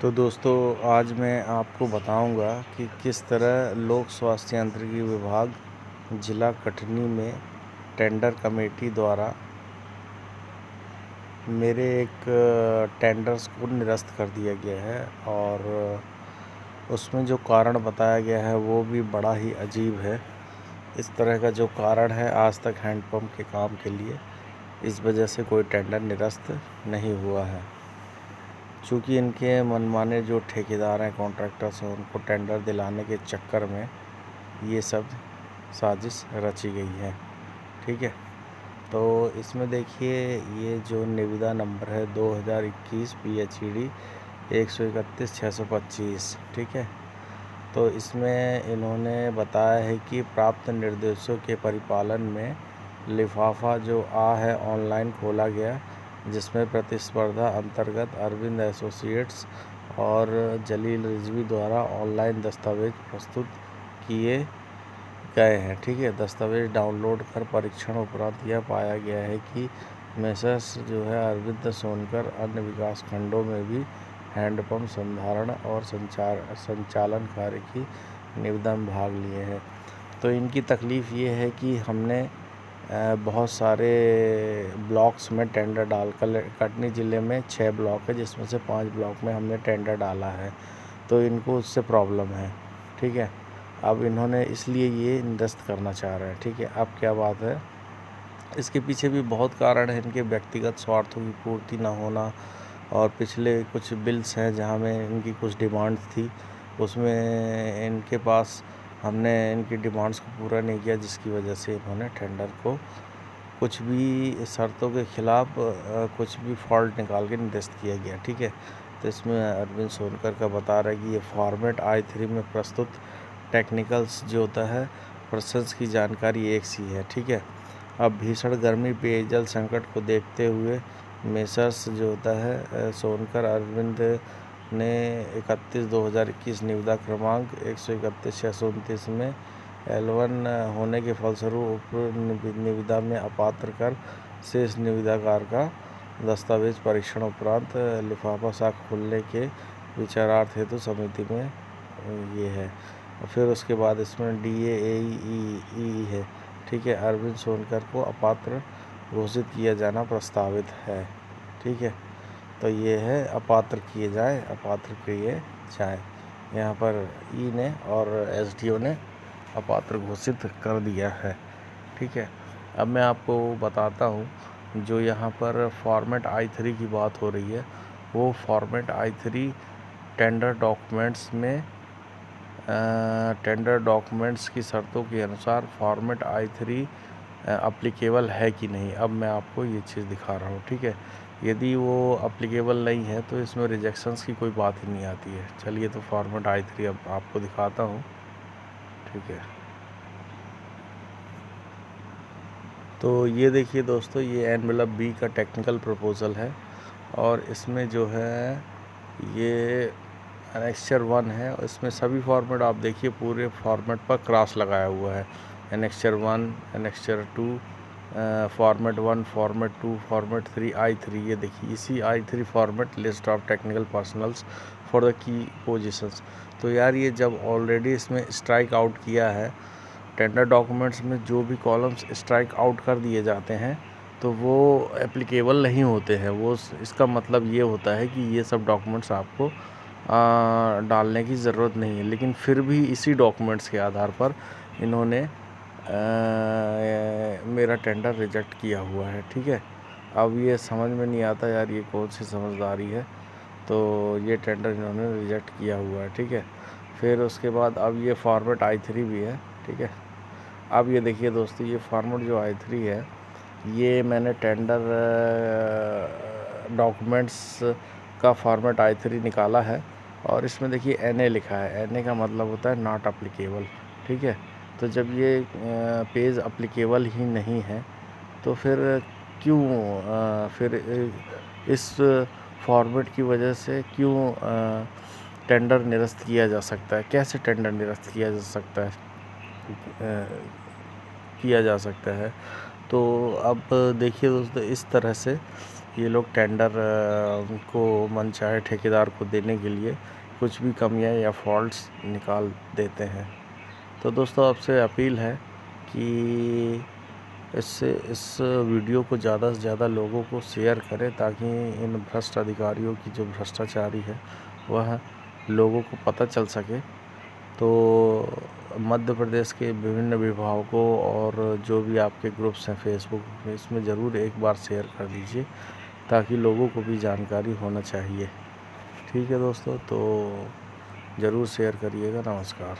तो दोस्तों, आज मैं आपको बताऊंगा कि किस तरह लोक स्वास्थ्य यांत्रिकी विभाग जिला कटनी में टेंडर कमेटी द्वारा मेरे एक टेंडर्स को निरस्त कर दिया गया है। और उसमें जो कारण बताया गया है वो भी बड़ा ही अजीब है। इस तरह का जो कारण है आज तक हैंडपम्प के काम के लिए इस वजह से कोई टेंडर निरस्त नहीं हुआ है। चूँकि इनके मनमाने जो ठेकेदार हैं, कॉन्ट्रैक्टर्स हैं, उनको टेंडर दिलाने के चक्कर में ये सब साजिश रची गई है। ठीक है, तो इसमें देखिए ये जो निविदा नंबर है 2021 PHED 131-625। ठीक है, तो इसमें इन्होंने बताया है कि प्राप्त निर्देशों के परिपालन में लिफाफा जो है ऑनलाइन खोला गया, जिसमें प्रतिस्पर्धा अंतर्गत अरविंद एसोसिएट्स और जलील रिजवी द्वारा ऑनलाइन दस्तावेज प्रस्तुत किए गए हैं। ठीक है, दस्तावेज डाउनलोड कर परीक्षण उपरांत यह पाया गया है कि मेसर्स जो है अरविंद सोनकर अन्य विकास खंडों में भी हैंडपम्प संधारण और संचालन कार्य की निविदा में भाग लिए हैं। तो इनकी तकलीफ़ ये है कि हमने बहुत सारे ब्लॉक्स में टेंडर डालकर, कटनी ज़िले में 6 ब्लॉक है जिसमें से 5 ब्लॉक में हमने टेंडर डाला है, तो इनको उससे प्रॉब्लम है। ठीक है, अब इन्होंने इसलिए ये निरस्त करना चाह रहे हैं। ठीक है, अब क्या बात है, इसके पीछे भी बहुत कारण है। इनके व्यक्तिगत स्वार्थों की पूर्ति न होना, और पिछले कुछ बिल्स हैं जहाँ में इनकी कुछ डिमांड्स थी, उसमें इनके पास हमने इनकी डिमांड्स को पूरा नहीं किया, जिसकी वजह से इन्होंने टेंडर को कुछ भी शर्तों के ख़िलाफ़ कुछ भी फॉल्ट निकाल के निरस्त किया गया। ठीक है, तो इसमें अरविंद सोनकर का बता रहा है कि ये फॉर्मेट I3 में प्रस्तुत टेक्निकल्स जो होता है प्रश्न की जानकारी एक सी है। ठीक है, अब भीषण गर्मी पेयजल संकट को देखते हुए मेसर्स जो होता है सोनकर अरविंद ने 31/2021 निविदा क्रमांक 131-629 में L1 होने के फलस्वरूप निविदा में अपात्र कर शेष निविदाकार का दस्तावेज परीक्षण उपरांत लिफाफा साख खोलने के विचारार्थ हेतु समिति में ये है। फिर उसके बाद इसमें DAAE है। ठीक है, अरविंद सोनकर को अपात्र घोषित किया जाना प्रस्तावित है। ठीक है, तो ये है अपात्र किए जाए। यहाँ पर ई ने और SDO ने अपात्र घोषित कर दिया है। ठीक है, अब मैं आपको बताता हूँ जो यहाँ पर फॉर्मेट I3 की बात हो रही है, वो फॉर्मेट I3 टेंडर डॉक्यूमेंट्स की शर्तों के अनुसार फॉर्मेट I3 अप्लीकेबल है कि नहीं। अब मैं आपको ये चीज़ दिखा रहा हूँ। ठीक है, यदि वो अप्लीकेबल नहीं है तो इसमें रिजेक्शंस की कोई बात ही नहीं आती है। चलिए, तो फॉर्मेट I3 अब आपको दिखाता हूँ। ठीक है, तो ये देखिए दोस्तों, ये एनवेलप B का टेक्निकल प्रपोज़ल है, और इसमें जो है ये एनेक्चर 1 है। इसमें सभी फॉर्मेट आप देखिए पूरे फॉर्मेट पर क्रॉस लगाया हुआ है। Annexure 1, annexure 2, format 1, format 2, format 3, I3। ये देखिए इसी I3 format list of technical personnels for the key positions. तो यार ये जब ऑलरेडी इसमें स्ट्राइक आउट किया है, टेंडर डॉक्यूमेंट्स में जो भी कॉलम्स स्ट्राइक आउट कर दिए जाते हैं तो वो एप्लीकेबल नहीं होते हैं। वो इसका मतलब ये होता है कि ये सब डॉक्यूमेंट्स आपको डालने की ज़रूरत नहीं है, लेकिन फिर भी इसी डॉक्यूमेंट्स के आधार पर इन्होंने मेरा टेंडर रिजेक्ट किया हुआ है। ठीक है, अब ये समझ में नहीं आता यार ये कौन सी समझदारी है। तो ये टेंडर इन्होंने रिजेक्ट किया हुआ है। ठीक है, फिर उसके बाद अब ये फॉर्मेट I3 भी है। ठीक है, अब ये देखिए दोस्तों, ये फॉर्मेट जो I3 है, ये मैंने टेंडर डॉक्यूमेंट्स का फॉर्मेट I3 निकाला है, और इसमें देखिए NA लिखा है। NA का मतलब होता है नॉट अप्लीकेबल। ठीक है, तो जब ये पेज अप्लीकेबल ही नहीं है तो फिर क्यों फिर इस फॉर्मेट की वजह से क्यों टेंडर निरस्त किया जा सकता है? कैसे टेंडर निरस्त किया जा सकता है? तो अब देखिए दोस्तों, इस तरह से ये लोग टेंडर को मनचाहे ठेकेदार को देने के लिए कुछ भी कमियां या फॉल्ट्स निकाल देते हैं। तो दोस्तों आपसे अपील है कि इस वीडियो को ज़्यादा से ज़्यादा लोगों को शेयर करें, ताकि इन भ्रष्ट अधिकारियों की जो भ्रष्टाचारी है वह लोगों को पता चल सके। तो मध्य प्रदेश के विभिन्न विभागों और जो भी आपके ग्रुप्स हैं फेसबुक में, इसमें ज़रूर एक बार शेयर कर दीजिए, ताकि लोगों को भी जानकारी होना चाहिए। ठीक है दोस्तों, तो ज़रूर शेयर करिएगा। नमस्कार।